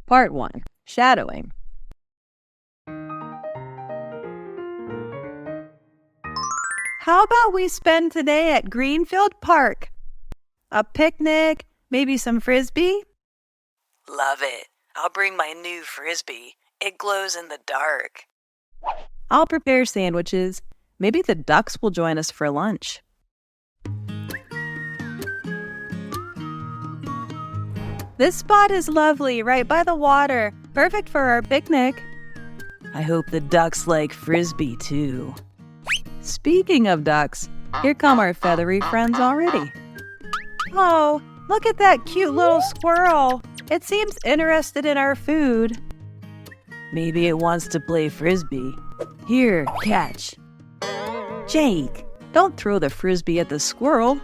Part 1. Shadowing. How about we spend today at Greenfield Park? A picnic, maybe some frisbee? Love it. I'll bring my new frisbee. It glows in the dark. I'll prepare sandwiches. Maybe the ducks will join us for lunch. This spot is lovely, right by the water. Perfect for our picnic. I hope the ducks like frisbee too. Speaking of ducks, here come our feathery friends already. Oh, look at that cute little squirrel. It seems interested in our food. Maybe it wants to play frisbee. Here, catch. Jake, don't throw the frisbee at the squirrel.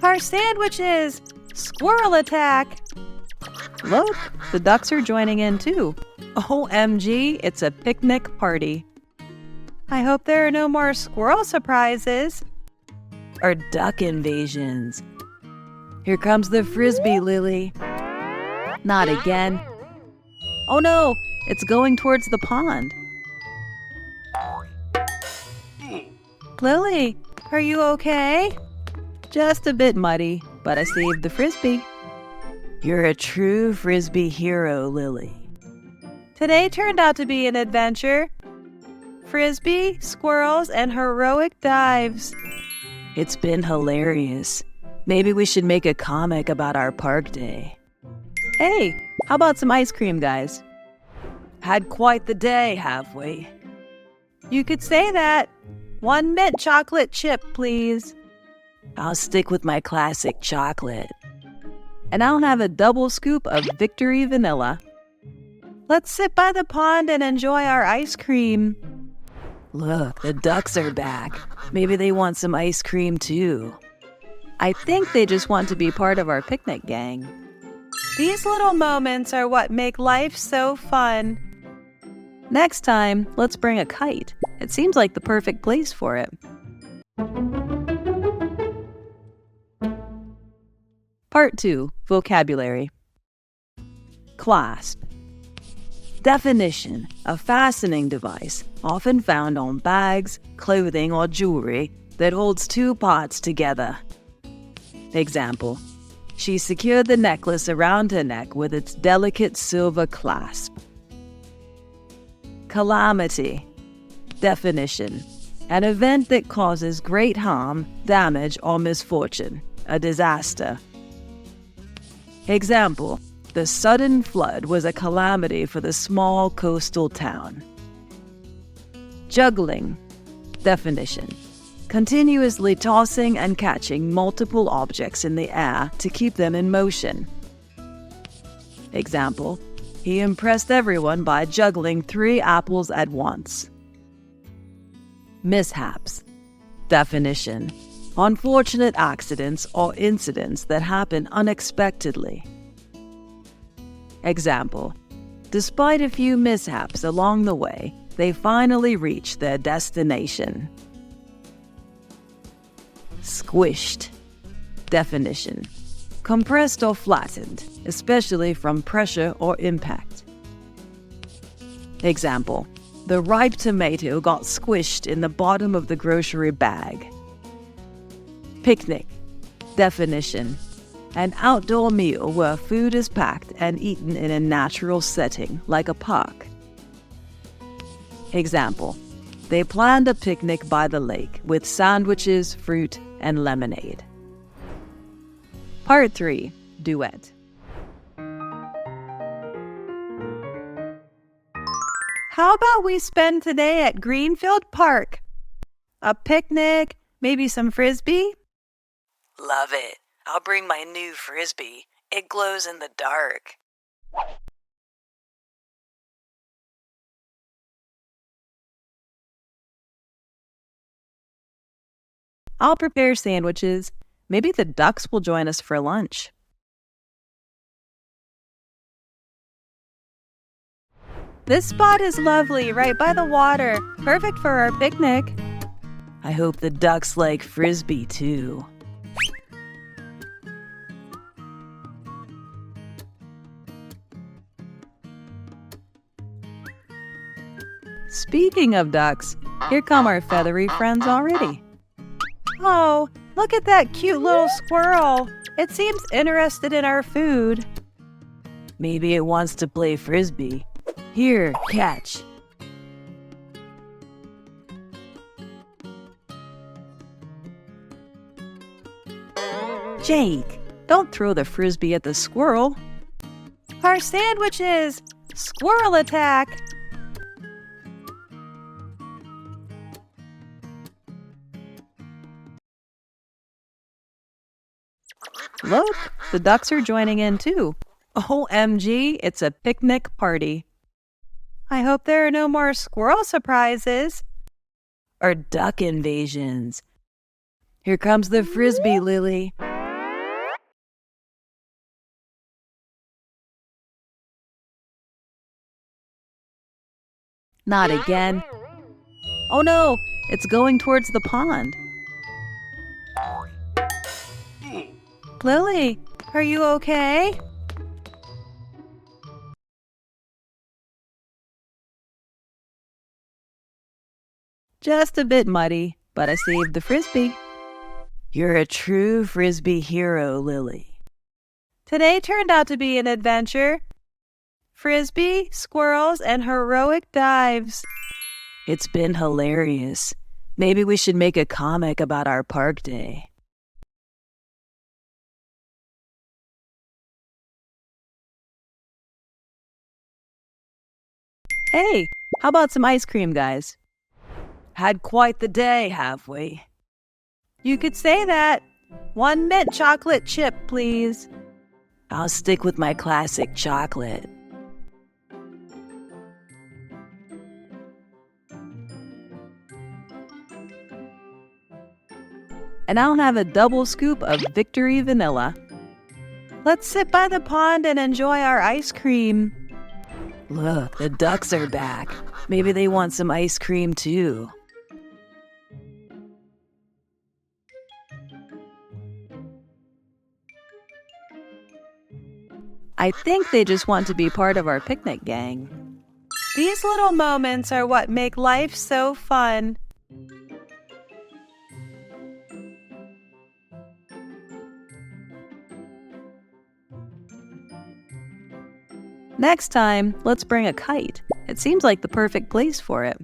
Our sandwiches! Squirrel attack! Look, the ducks are joining in too. OMG, it's a picnic party. I hope there are no more squirrel surprises. Or duck invasions. Here comes the frisbee, Lily. Not again. Oh no, it's going towards the pond. Lily, are you okay? Just a bit muddy, but I saved the frisbee. You're a true frisbee hero, Lily. Today turned out to be an adventure. Frisbee, squirrels, and heroic dives. It's been hilarious. Maybe we should make a comic about our park day. Hey, how about some ice cream, guys? Had quite the day, have we? You could say that. 1 mint chocolate chip, please. I'll stick with my classic chocolate. And I'll have a double scoop of Victory Vanilla. Let's sit by the pond and enjoy our ice cream. Look, the ducks are back. Maybe they want some ice cream too. I think they just want to be part of our picnic gang. These little moments are what make life so fun. Next time, let's bring a kite. It seems like the perfect place for it. Part 2. Vocabulary. Clasp. Definition: a fastening device, often found on bags, clothing, or jewelry that holds 2 parts together. Example: she secured the necklace around her neck with its delicate silver clasp. Calamity. Definition: an event that causes great harm, damage, or misfortune, a disaster. Example: the sudden flood was a calamity for the small coastal town. Juggling. Definition: continuously tossing and catching multiple objects in the air to keep them in motion. Example: he impressed everyone by juggling 3 apples at once. Mishaps. Definition: unfortunate accidents or incidents that happen unexpectedly. Example: despite a few mishaps along the way, they finally reached their destination. Squished. Definition: compressed or flattened, especially from pressure or impact. Example: the ripe tomato got squished in the bottom of the grocery bag. Picnic. Definition: an outdoor meal where food is packed and eaten in a natural setting, like a park. Example: they planned a picnic by the lake with sandwiches, fruit, and lemonade. Part 3. Duet. How about we spend today at Greenfield Park? A picnic, maybe some frisbee? Love it. I'll bring my new frisbee. It glows in the dark. I'll prepare sandwiches. Maybe the ducks will join us for lunch. This spot is lovely, right by the water. Perfect for our picnic. I hope the ducks like frisbee too. Speaking of ducks, here come our feathery friends already. Oh, look at that cute little squirrel. It seems interested in our food. Maybe it wants to play frisbee. Here, catch. Jake, don't throw the frisbee at the squirrel. Our sandwiches! Squirrel attack! Look, the ducks are joining in too. OMG, it's a picnic party. I hope there are no more squirrel surprises. Or duck invasions. Here comes the frisbee, Lily. Not again. Oh no, it's going towards the pond. Lily, are you okay? Just a bit muddy, but I saved the frisbee. You're a true frisbee hero, Lily. Today turned out to be an adventure. Frisbee, squirrels, and heroic dives. It's been hilarious. Maybe we should make a comic about our park day. Hey, how about some ice cream, guys? Had quite the day, have we? You could say that. 1 mint chocolate chip, please. I'll stick with my classic chocolate. And I'll have a double scoop of Victory Vanilla. Let's sit by the pond and enjoy our ice cream. Look, the ducks are back. Maybe they want some ice cream too. I think they just want to be part of our picnic gang. These little moments are what make life so fun. Next time, let's bring a kite. It seems like the perfect place for it.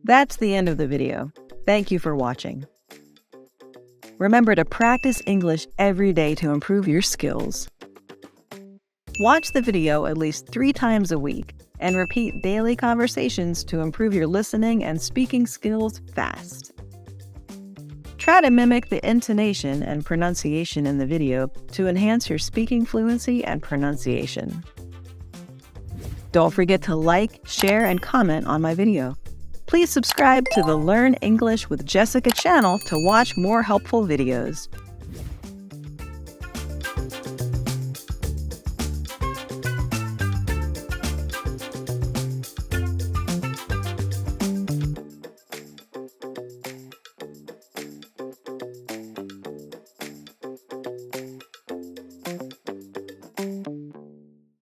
That's the end of the video. Thank you for watching. Remember to practice English every day to improve your skills. Watch the video at least 3 times a week and repeat daily conversations to improve your listening and speaking skills fast. Try to mimic the intonation and pronunciation in the video to enhance your speaking fluency and pronunciation. Don't forget to like, share, and comment on my video. Please subscribe to the Learn English with Jessica channel to watch more helpful videos.